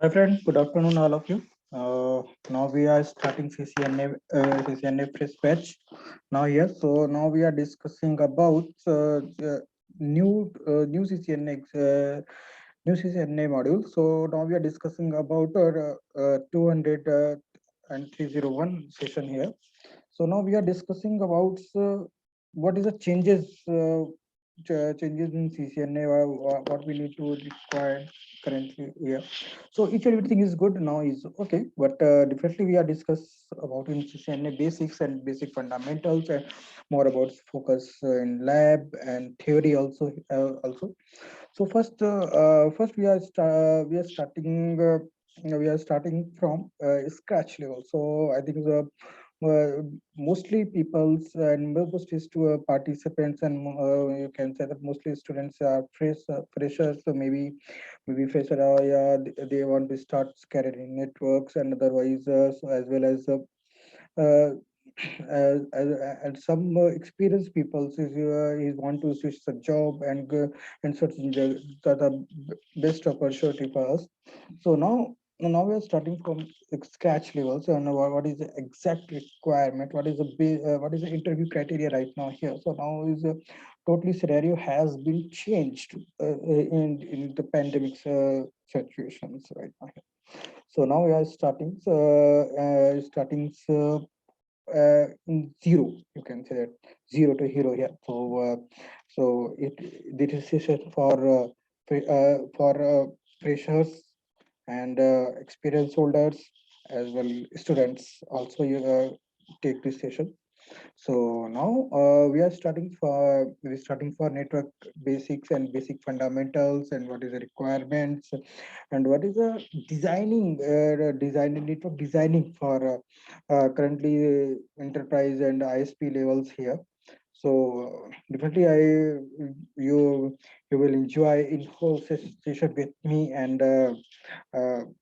Hi friends, good afternoon all of you. Now we are starting CCNA fresh batch. Now yes, so now we are discussing about new CCNA new CCNA module. So now we are discussing about 200 and 301 session here. So now we are discussing about what is the changes in CCNA, what we need to require currently here. So each and everything is good now is okay, but definitely we are discuss about in CCNA basics and basic fundamentals and more about focus in lab and theory also. So first we are starting from scratch level. So I think mostly people's and most participants and you can say that mostly students are freshers. So maybe fresher yeah, they want to start career in networks and otherwise so as well as uh, and some experienced people is want to switch the job and go and searching the best opportunity for us. So now we are starting from scratch level. So now what is the exact requirement? What is the interview criteria right now here? So now is totally scenario has been changed in the pandemic situations right now. So now we are in zero, you can say that zero to hero here. So this is it for freshers and experienced holders as well students also you take this session. So now we're starting for network basics and basic fundamentals and what is the requirements and what is the designing network designing for currently enterprise and ISP levels here. So definitely you you will enjoy in whole session with me and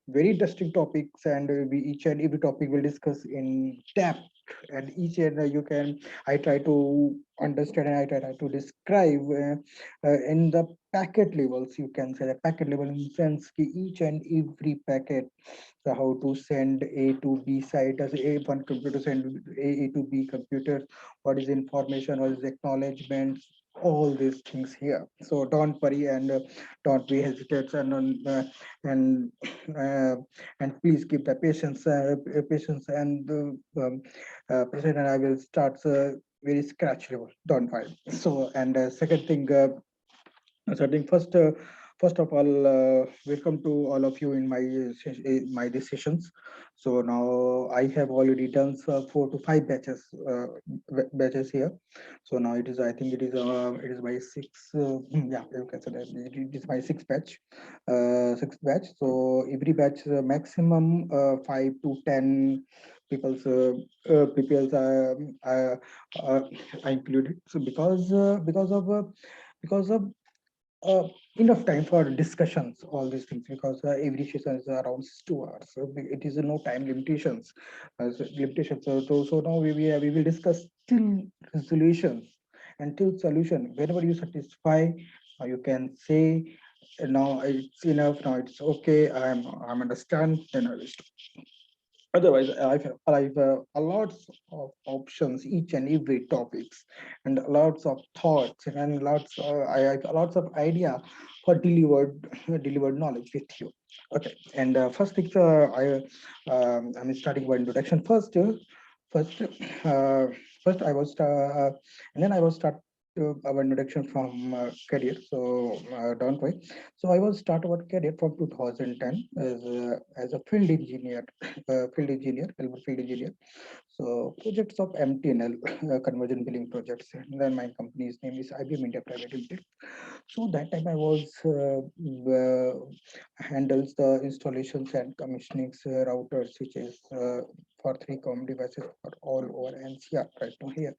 very interesting topics and we each and every topic will discuss in depth and each and you can I try to understand and I try to describe in the packet levels, you can say the packet level in the sense ki each and every packet. So how to send A to B site as A1 computer send A to B computer, what is information, what is acknowledgement, all these things here. So don't worry and don't be hesitant and uh, and please keep the patience and President and I will start very scratch level. Don't worry. So and second thing. So I think first of all, welcome to all of you in my decisions. So now I have already done 4 to 5 batches here. So now it is my sixth yeah, you can say that it is my sixth batch. So every batch maximum 5 to 10 people's people's are included. So because of uh, enough time for discussions, all these things, because every session is around 2 hours. So it is no time limitations. So now we will discuss till resolutions and till solution. Whenever you satisfy, you can say, now it's enough. Now it's okay. I'm understand. Then I will stop. Otherwise, I've a lots of options, each and every topics, and lots of thoughts, and I have lots of idea for delivered knowledge with you. Okay, and first thing, I'm starting by introduction. First, uh, first and then I was start our introduction from career. So don't worry. So I was start our career from 2010 as a field engineer, field engineer. So projects of MTNL, conversion billing projects. And then my company's name is IBM India Private Limited. So that time I was handles the installations and commissionings routers, switches for 3 comm devices for all over NCR right now here,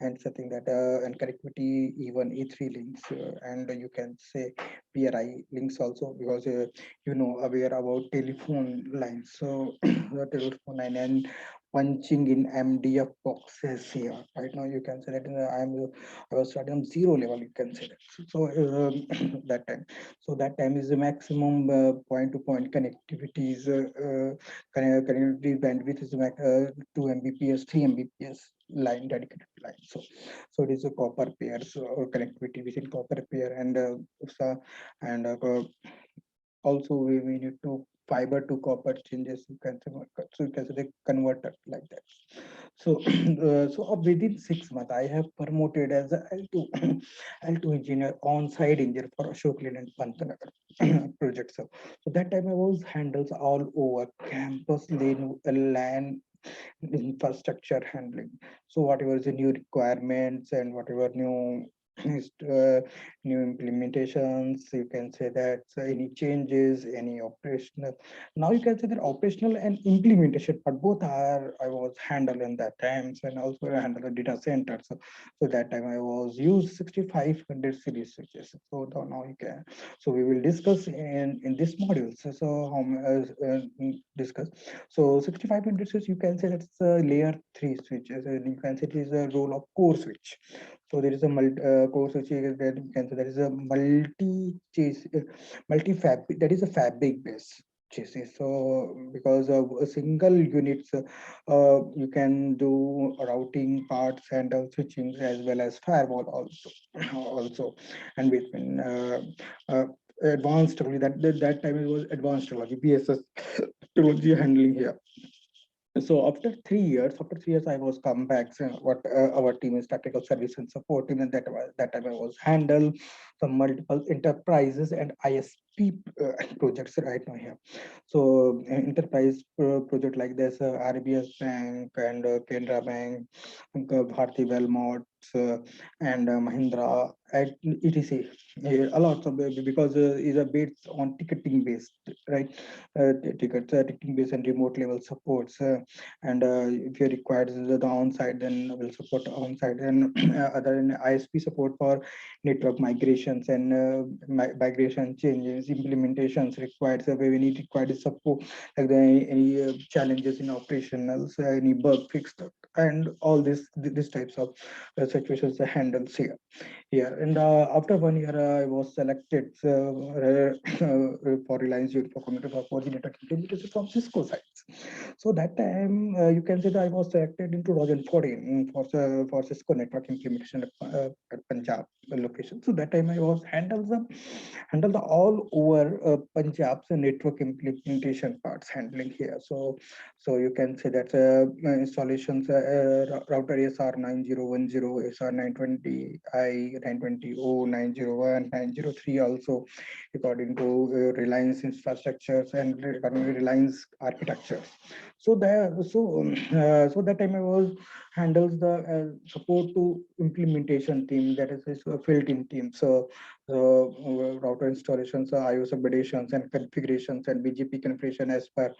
and something that and connectivity even E3 links and you can say PRI links also, because aware about telephone lines. So the telephone line and punching in MDF boxes here. Right now, you can say that I was starting on zero level. You can say that. So that time, that time is the maximum point-to-point connectivity is connectivity bandwidth is 2 Mbps, 3 Mbps line, dedicated line. So it is a copper pair, so connectivity within copper pair, and also we need to fiber to copper changes, you can say, so you can say the converter like that. So within 6 months I have promoted as a L2 L2 engineer, on-site engineer for Ashok Lane and Pantanagar project. So that time I was handles all over campus lane, land infrastructure handling. So whatever is the new requirements and whatever new is, new implementations, you can say that, any changes, any operational. Now you can say that operational and implementation, but both are I was handling that times, and also I handle the data center. So that time I was used 6500 series switches. So now you can. So we will discuss in this module. Discuss. So 6500 switch, you can say that's a layer 3 switches, and you can say it is a role of core switch. So there is a core switch that you can say there is a multi fabric, that is a fabric base chassis. So because of a single units, you can do routing parts and switching as well as firewall also. also and between advanced technology, that time it was advanced technology, BSS technology handling here. So after 3 years, I was come back. So what our team is technical service and support team, and that time I was handle some multiple enterprises and ISP projects right now here. So enterprise project like this, RBS Bank and Canara Bank, Bharti Belmont, and Mahindra at etc. A lot of, because is a based on ticketing based, right? Ticketing based and remote level supports. And if you require the on-site, then we'll support on-site, and other than ISP support for network migrations and migration changes, implementations required. So we need required support, like any challenges in operationals, any bug fixed, and all this types of situations are handled here. And after 1 year, I was selected for Reliance Youth for Community for coordinator implementation from Cisco sites. So that time, you can say that I was selected in 2014 for Cisco network implementation at Punjab location. So that time I was handle the all over Punjab's network implementation parts handling here. So you can say that installations, router SR9010, SR920I, 920O, 901, 903 also, according to Reliance infrastructures and Reliance architectures. So that time I was handles the support to implementation team, that is a field team. So router installations, IO substations and configurations, and BGP configuration as per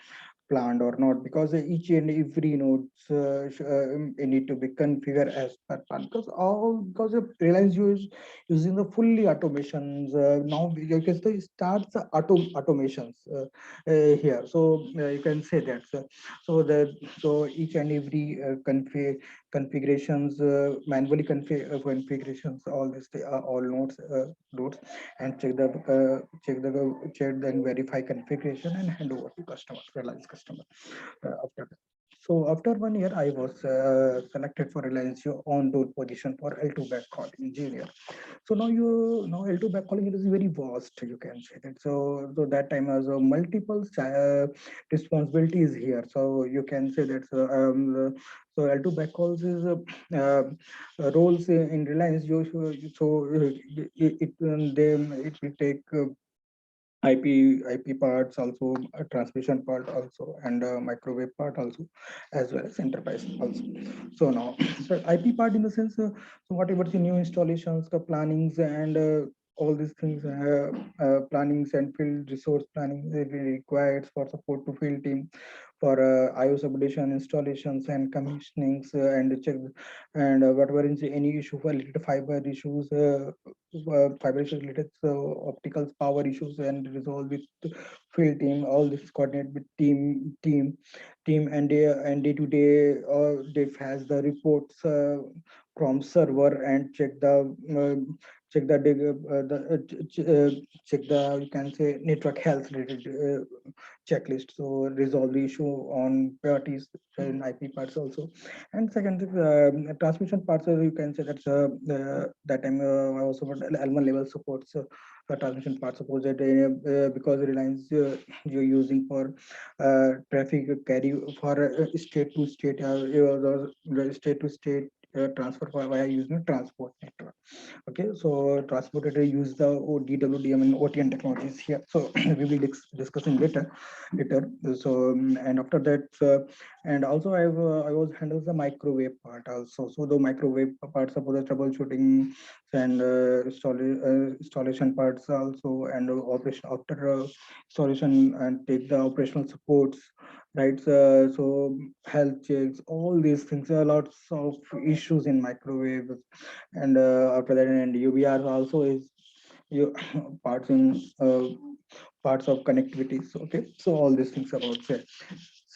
planned or not, because each and every nodes need to be configured as per plan, because of Reliance use using the fully automations. Now you can say starts the automations here. So you can say that. So each and every configurations, manually configurations, all this all nodes, and check then verify configuration and hand over to customer, Reliance customer. After that. So after 1 year, I was selected for Reliance on door position for L2 backhaul engineer. So now L2 backhauling, it is very vast, you can say that. So that time as multiple responsibilities here. So you can say that. So L2 backhauls is roles in Reliance. It will take IP parts also, transmission part also, and microwave part also, as well as enterprise also. So now, so IP part in the sense, so whatever the new installations, the plannings, and all these things, plannings and field resource planning is required for support to field team for IO substation installations and commissionings, and check, and whatever is any issue related to fiber issues related to optical power issues, and resolve with field team. All this coordinate with team, and day to day, Dave has the reports from server, and check the check the, you can say, network health related checklist. So resolve the issue on priorities in IP parts also. And second, transmission parts, you can say that's that time also L1 level supports transmission part. Suppose that because Reliance you're using for traffic carry for state to state, state to state transfer via using transport network. Okay, so transporter use the DWDM and OTN technologies here. So we will discussing later. So and after that, and also I was handles the microwave part also. So the microwave part, suppose the troubleshooting and installation parts also, and operation after installation, and take the operational supports, right? So health checks, all these things. There are lots of issues in microwave, and after that, and UBR also is you parts in parts of connectivity. So, okay, so all these things about say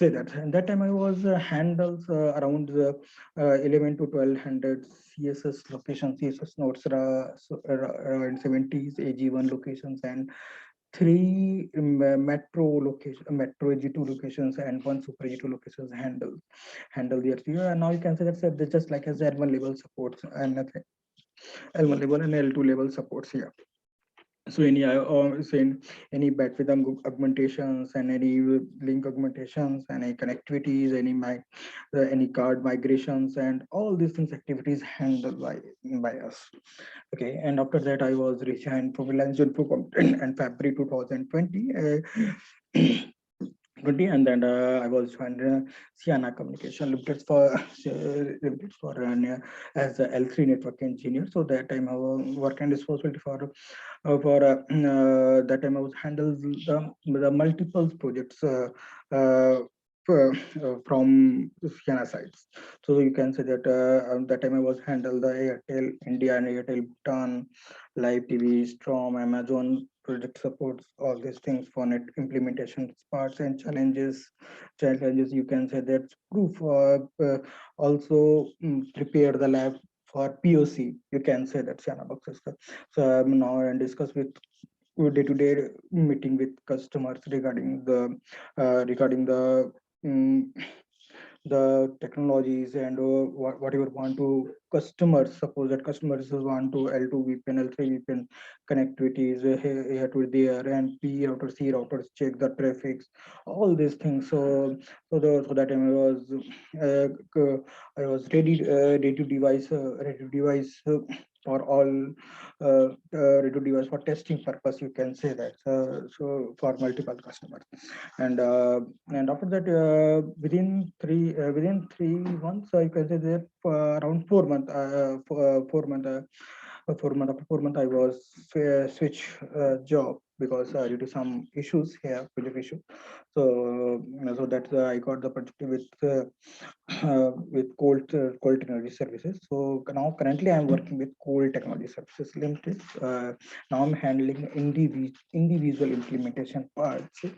that. And that time I was handles around the 11 to 1200 CSS locations, CSS nodes, around 70s AG1 locations, and three metro location, metro G2 locations, and one super G2 locations handle the RCU. And now you can say that's just like as L1 level supports, and nothing L1 level and L2 level supports here. So any say any battery augmentations, and any link augmentations, and any connectivities, any card migrations, and all these things activities handled by us. Okay, and after that I was resigned from Reliance Infocom and February 2020. 20, and then I was joined Sienna Communication Limited as a L3 network engineer. So that time I was work and responsibility for that time I was handles the multiple projects from Sienna sites. So you can say that that time I was handle the Airtel India and Airtel Bhutan, Live TV, Strom, Amazon project supports, all these things for net implementation parts and challenges. You can say that's proof. Also prepare the lab for POC. You can say that Sienna boxes. So now and discuss with day-to-day meeting with customers regarding um, the technologies, and whatever want to customers. Suppose that customers want to L2 VPN, L3 VPN connectivities here to there, and P routers, C routers, check the traffics, all these things. So that time I was ready to device for all ready device for testing purpose. You can say that. So for multiple customers, and after that, within 3 months, you can say that around 4 months, 4 month, 4 month after 4 month, I was switch job because due to some issues here, project issue. So that I got the project with Cold Technology Services. So now currently I'm working with Cold Technology Services Limited. Now I'm handling individual implementation parts in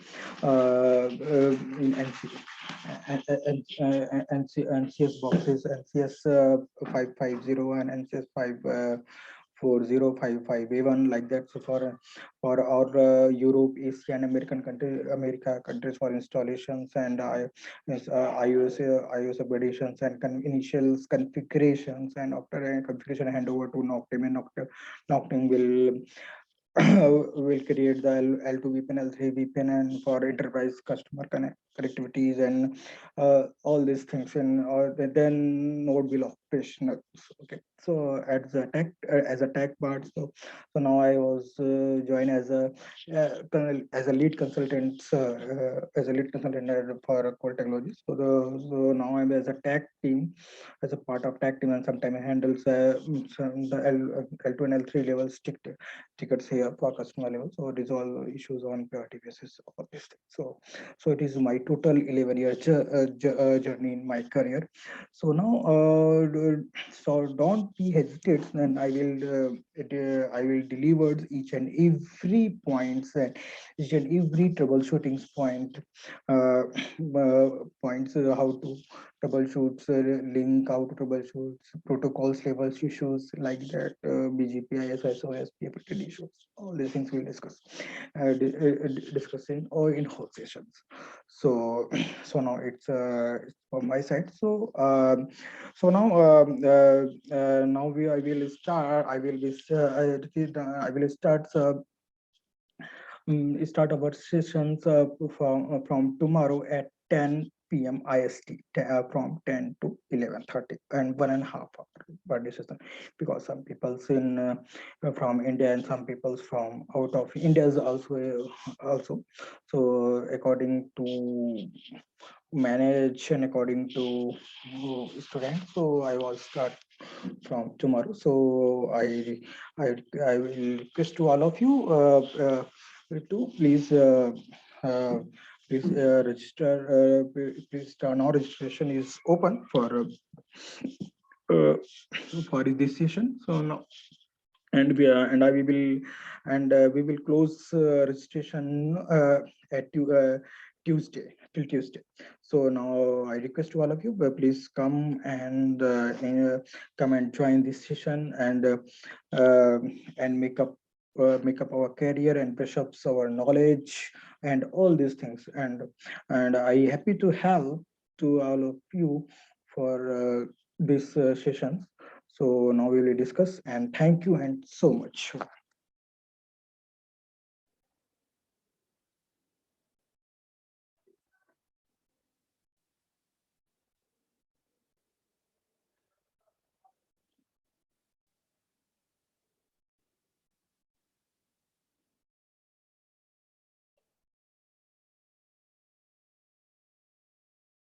NCS boxes, NCS 550 and NCS 4055A1, like that. So for our Europe, Asia, and America countries for installations, and iOS upgradations, and initial configurations, and after configuration handover to Noctem, and Noctem will create the L2 VPN, L3 VPN, and for enterprise customer connectivities, and all these things. And then node will professionals. Okay, so as a tech part, so now I was joined as a lead consultant for core technologies. So now I'm as a tech team, as a part of tech team, and sometimes I handles some the L2 and L3 levels tickets here for customer level. So resolve issues on priority basis of this thing. So it is my total 11-year journey in my career. So now, so don't be hesitate, and I will deliver each and every points and each and every troubleshooting point, uh, points how to troubleshoot, link, how to troubleshoot protocols levels issues like that, BGP, ISO, SPF issues. All these things we'll discuss in or in whole sessions. So so now it's from my side. So now now I will start. I will start. Start our sessions from tomorrow at 10 p.m. IST, from 10 to 11:30, and 1.5 hour per session, because some people's in from India and some people's from out of India is also. So according to manage and according to student, so I will start from tomorrow. So I I will request to all of you to uh, please register. Please now registration is open uh, for this session. So now, and we will close registration Tuesday, till Tuesday. So now I request to all of you, please come and join this session, and make up our career and brush up our knowledge and all these things. And I happy to help to all of you for this session. So now we will discuss, and thank you and so much.